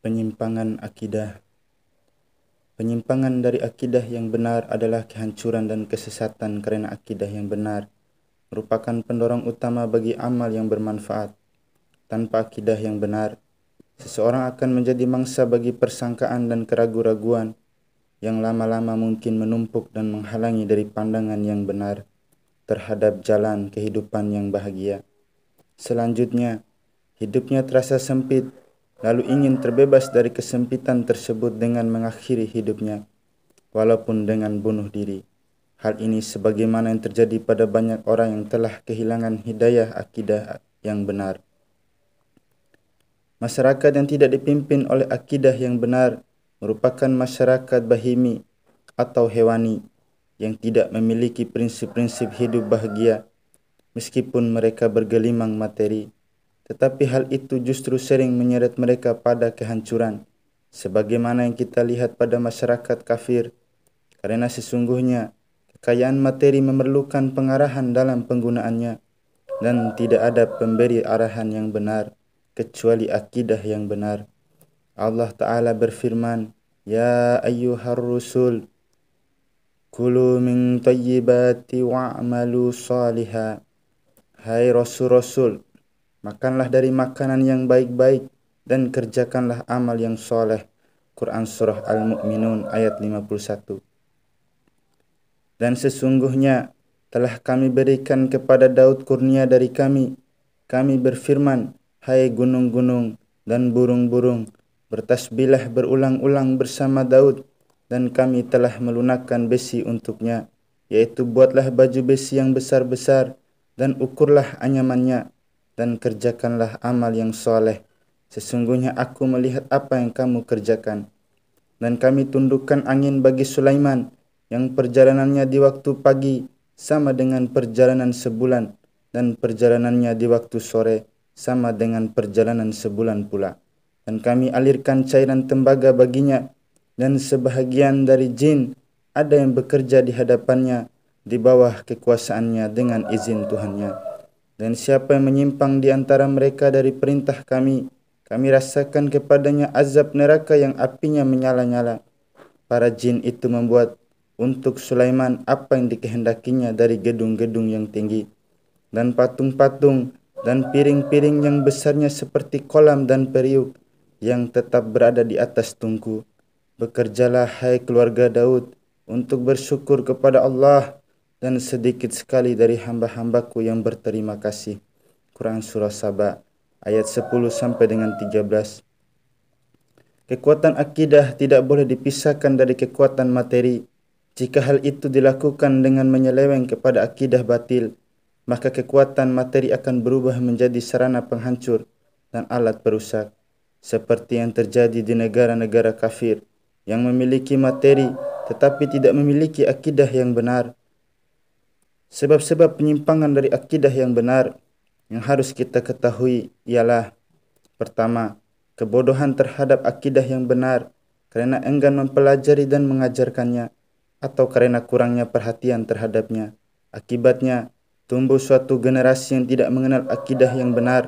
Penyimpangan akidah. Penyimpangan dari akidah yang benar adalah kehancuran dan kesesatan karena akidah yang benar merupakan pendorong utama bagi amal yang bermanfaat. Tanpa akidah yang benar, seseorang akan menjadi mangsa bagi persangkaan dan keraguan-raguan yang lama-lama mungkin menumpuk dan menghalangi dari pandangan yang benar terhadap jalan kehidupan yang bahagia. Selanjutnya, hidupnya terasa sempit, lalu ingin terbebas dari kesempitan tersebut dengan mengakhiri hidupnya, walaupun dengan bunuh diri. Hal ini sebagaimana yang terjadi pada banyak orang yang telah kehilangan hidayah akidah yang benar. Masyarakat yang tidak dipimpin oleh akidah yang benar merupakan masyarakat bahimi atau hewani yang tidak memiliki prinsip-prinsip hidup bahagia meskipun mereka bergelimang materi. Tetapi hal itu justru sering menyeret mereka pada kehancuran, sebagaimana yang kita lihat pada masyarakat kafir, karena sesungguhnya kekayaan materi memerlukan pengarahan dalam penggunaannya, dan tidak ada pemberi arahan yang benar, kecuali akidah yang benar. Allah Ta'ala berfirman, Ya ayyuhar rusul, kulu min tayyibati wa'malu salihah. Hai Rasul-Rasul, makanlah dari makanan yang baik-baik dan kerjakanlah amal yang soleh. Quran Surah Al-Mu'minun ayat 51. Dan sesungguhnya telah kami berikan kepada Daud kurnia dari kami. Kami berfirman, hai gunung-gunung dan burung-burung, bertasbihlah berulang-ulang bersama Daud. Dan kami telah melunakkan besi untuknya, yaitu buatlah baju besi yang besar-besar dan ukurlah anyamannya, dan kerjakanlah amal yang soleh. Sesungguhnya aku melihat apa yang kamu kerjakan. Dan kami tundukkan angin bagi Sulaiman, yang perjalanannya di waktu pagi sama dengan perjalanan sebulan, dan perjalanannya di waktu sore sama dengan perjalanan sebulan pula. Dan kami alirkan cairan tembaga baginya, dan sebahagian dari jin ada yang bekerja di hadapannya di bawah kekuasaannya dengan izin Tuhannya. Dan siapa yang menyimpang di antara mereka dari perintah kami, kami rasakan kepadanya azab neraka yang apinya menyala-nyala. Para jin itu membuat untuk Sulaiman apa yang dikehendakinya dari gedung-gedung yang tinggi, dan patung-patung dan piring-piring yang besarnya seperti kolam dan periuk yang tetap berada di atas tungku. Bekerjalah hai keluarga Daud untuk bersyukur kepada Allah, dan sedikit sekali dari hamba-hambaku yang berterima kasih. Quran Surah Saba ayat 10 sampai dengan 13. Kekuatan akidah tidak boleh dipisahkan dari kekuatan materi. Jika hal itu dilakukan dengan menyeleweng kepada akidah batil, maka kekuatan materi akan berubah menjadi sarana penghancur dan alat perusak, seperti yang terjadi di negara-negara kafir yang memiliki materi tetapi tidak memiliki akidah yang benar. Sebab-sebab penyimpangan dari akidah yang benar yang harus kita ketahui ialah: pertama, kebodohan terhadap akidah yang benar karena enggan mempelajari dan mengajarkannya, atau karena kurangnya perhatian terhadapnya. Akibatnya, tumbuh suatu generasi yang tidak mengenal akidah yang benar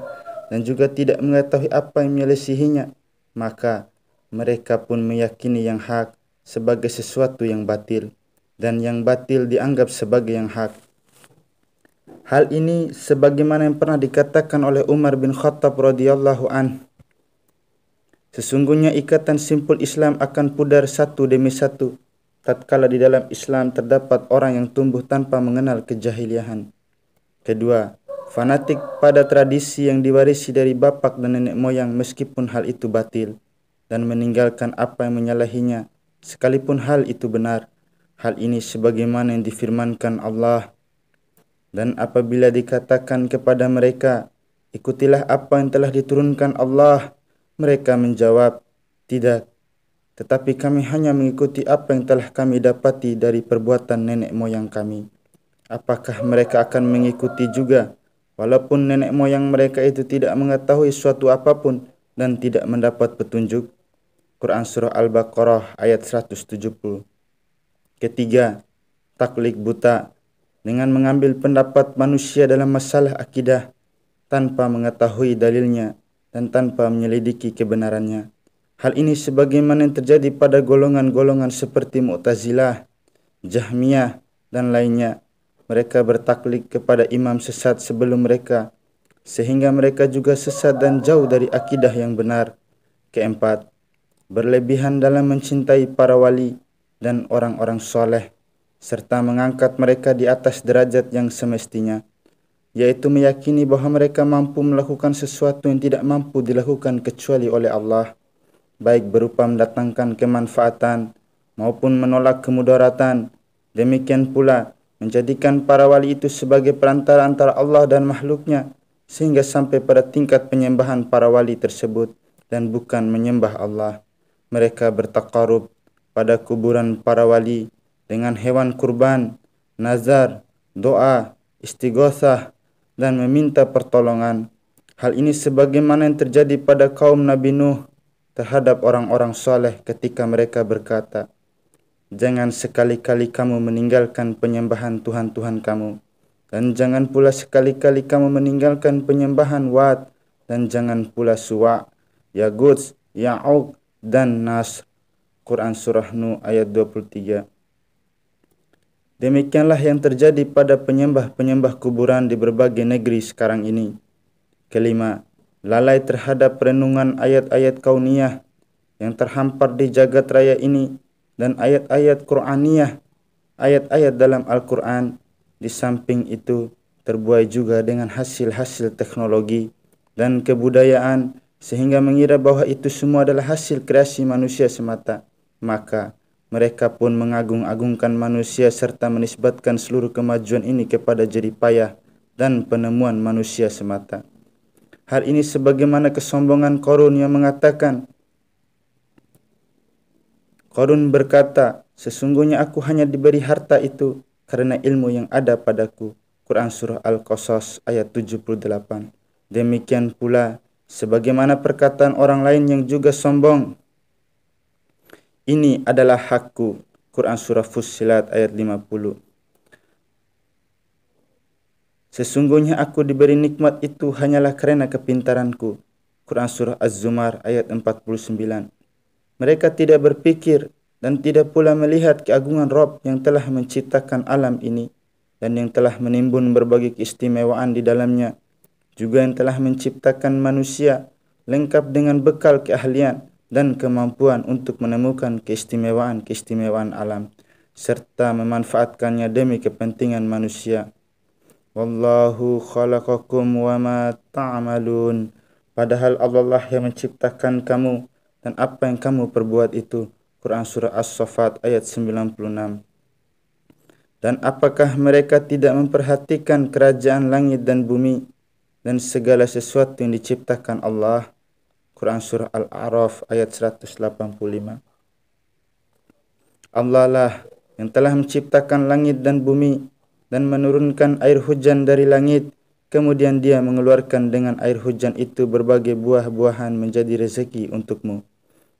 dan juga tidak mengetahui apa yang menyelisihinya. Maka, mereka pun meyakini yang hak sebagai sesuatu yang batil, dan yang batil dianggap sebagai yang hak. Hal ini sebagaimana yang pernah dikatakan oleh Umar bin Khattab radhiyallahu an. Sesungguhnya ikatan simpul Islam akan pudar satu demi satu tatkala di dalam Islam terdapat orang yang tumbuh tanpa mengenal kejahiliahan. Kedua, fanatik pada tradisi yang diwarisi dari bapak dan nenek moyang meskipun hal itu batil, dan meninggalkan apa yang menyalahinya sekalipun hal itu benar. Hal ini sebagaimana yang difirmankan Allah, dan apabila dikatakan kepada mereka, ikutilah apa yang telah diturunkan Allah, mereka menjawab, tidak, tetapi kami hanya mengikuti apa yang telah kami dapati dari perbuatan nenek moyang kami. Apakah mereka akan mengikuti juga, walaupun nenek moyang mereka itu tidak mengetahui suatu apapun dan tidak mendapat petunjuk? Quran Surah Al-Baqarah ayat 170. Ketiga, taklid buta dengan mengambil pendapat manusia dalam masalah akidah tanpa mengetahui dalilnya dan tanpa menyelidiki kebenarannya. Hal ini sebagaimana yang terjadi pada golongan-golongan seperti Mu'tazilah, Jahmiyah, dan lainnya. Mereka bertaklid kepada imam sesat sebelum mereka, sehingga mereka juga sesat dan jauh dari akidah yang benar. Keempat, berlebihan dalam mencintai para wali dan orang-orang soleh, serta mengangkat mereka di atas derajat yang semestinya, yaitu meyakini bahwa mereka mampu melakukan sesuatu yang tidak mampu dilakukan kecuali oleh Allah, baik berupa mendatangkan kemanfaatan maupun menolak kemudaratan. Demikian pula menjadikan para wali itu sebagai perantara antara Allah dan makhluknya, sehingga sampai pada tingkat penyembahan para wali tersebut dan bukan menyembah Allah. Mereka bertaqarrub pada kuburan para wali dengan hewan kurban, nazar, doa, istighosah, dan meminta pertolongan. Hal ini sebagaimana yang terjadi pada kaum Nabi Nuh terhadap orang-orang soleh ketika mereka berkata, "Jangan sekali-kali kamu meninggalkan penyembahan Tuhan-Tuhan kamu, dan jangan pula sekali-kali kamu meninggalkan penyembahan Wat, dan jangan pula Suwa, Yaguts, Ya'uq, dan Nasr." Quran Surah Nuh ayat 23. Demikianlah yang terjadi pada penyembah-penyembah kuburan di berbagai negeri sekarang ini. Kelima, lalai terhadap renungan ayat-ayat kauniyah yang terhampar di jagat raya ini dan ayat-ayat Qur'aniyah, ayat-ayat dalam Al-Quran. Di samping itu, terbuai juga dengan hasil-hasil teknologi dan kebudayaan, sehingga mengira bahwa itu semua adalah hasil kreasi manusia semata. Maka mereka pun mengagung-agungkan manusia serta menisbatkan seluruh kemajuan ini kepada jerih payah dan penemuan manusia semata. Hal ini sebagaimana kesombongan Qarun yang mengatakan, Qarun berkata, "Sesungguhnya aku hanya diberi harta itu karena ilmu yang ada padaku." Quran Surah Al-Qasas ayat 78. Demikian pula sebagaimana perkataan orang lain yang juga sombong, "Ini adalah hakku." Quran Surah Fussilat ayat 50. "Sesungguhnya aku diberi nikmat itu hanyalah karena kepintaranku." Quran Surah Az-Zumar ayat 49. Mereka tidak berpikir dan tidak pula melihat keagungan Rabb yang telah menciptakan alam ini dan yang telah menimbun berbagai keistimewaan di dalamnya, juga yang telah menciptakan manusia lengkap dengan bekal keahlian dan kemampuan untuk menemukan keistimewaan-keistimewaan alam, serta memanfaatkannya demi kepentingan manusia. Wallahu khalaqakum wa ma ta'malun. Padahal Allah yang menciptakan kamu dan apa yang kamu perbuat itu. Quran Surah As-Saffat ayat 96. Dan apakah mereka tidak memperhatikan kerajaan langit dan bumi dan segala sesuatu yang diciptakan Allah? Quran Surah Al-A'raf ayat 185. Allah lah yang telah menciptakan langit dan bumi dan menurunkan air hujan dari langit, kemudian Dia mengeluarkan dengan air hujan itu berbagai buah-buahan menjadi rezeki untukmu.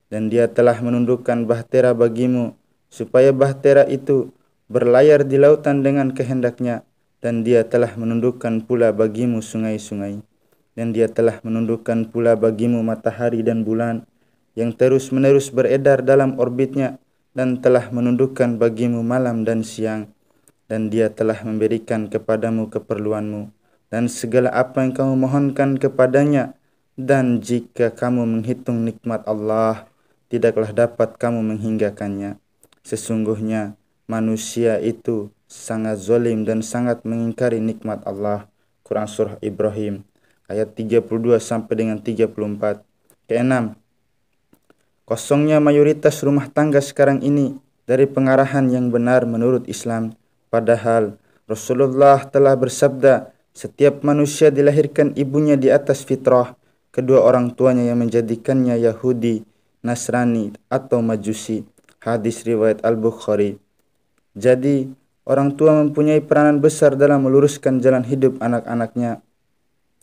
Dan Dia telah menundukkan bahtera bagimu, supaya bahtera itu berlayar di lautan dengan kehendaknya. Dan Dia telah menundukkan pula bagimu sungai-sungai. Dan Dia telah menundukkan pula bagimu matahari dan bulan, yang terus-menerus beredar dalam orbitnya, dan telah menundukkan bagimu malam dan siang. Dan Dia telah memberikan kepadamu keperluanmu, dan segala apa yang kamu mohonkan kepadanya. Dan jika kamu menghitung nikmat Allah, tidaklah dapat kamu menghinggakannya. Sesungguhnya manusia itu sangat zalim dan sangat mengingkari nikmat Allah. Quran Surah Ibrahim ayat 32 sampai dengan 34. Keenam, kosongnya mayoritas rumah tangga sekarang ini dari pengarahan yang benar menurut Islam. Padahal Rasulullah telah bersabda, setiap manusia dilahirkan ibunya di atas fitrah, kedua orang tuanya yang menjadikannya Yahudi, Nasrani, atau Majusi. Hadis riwayat Al-Bukhari. Jadi, orang tua mempunyai peranan besar dalam meluruskan jalan hidup anak-anaknya.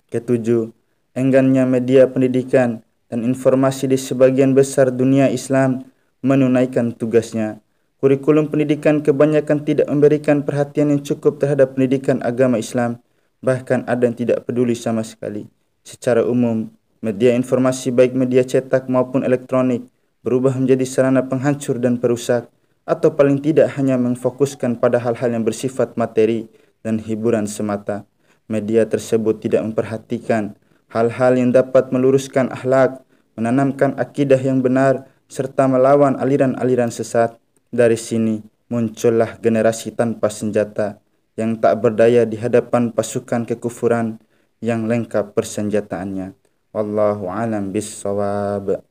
Ketujuh, enggannya media pendidikan dan informasi di sebagian besar dunia Islam menunaikan tugasnya. Kurikulum pendidikan kebanyakan tidak memberikan perhatian yang cukup terhadap pendidikan agama Islam. Bahkan ada yang tidak peduli sama sekali. Secara umum, Media informasi baik media cetak maupun elektronik berubah menjadi sarana penghancur dan perusak, atau paling tidak hanya memfokuskan pada hal-hal yang bersifat materi dan hiburan semata. Media tersebut tidak memperhatikan hal-hal yang dapat meluruskan akhlak, menanamkan akidah yang benar, serta melawan aliran-aliran sesat. Dari sini muncullah generasi tanpa senjata yang tak berdaya di hadapan pasukan kekufuran yang lengkap persenjataannya. Wallahu alam bissawab.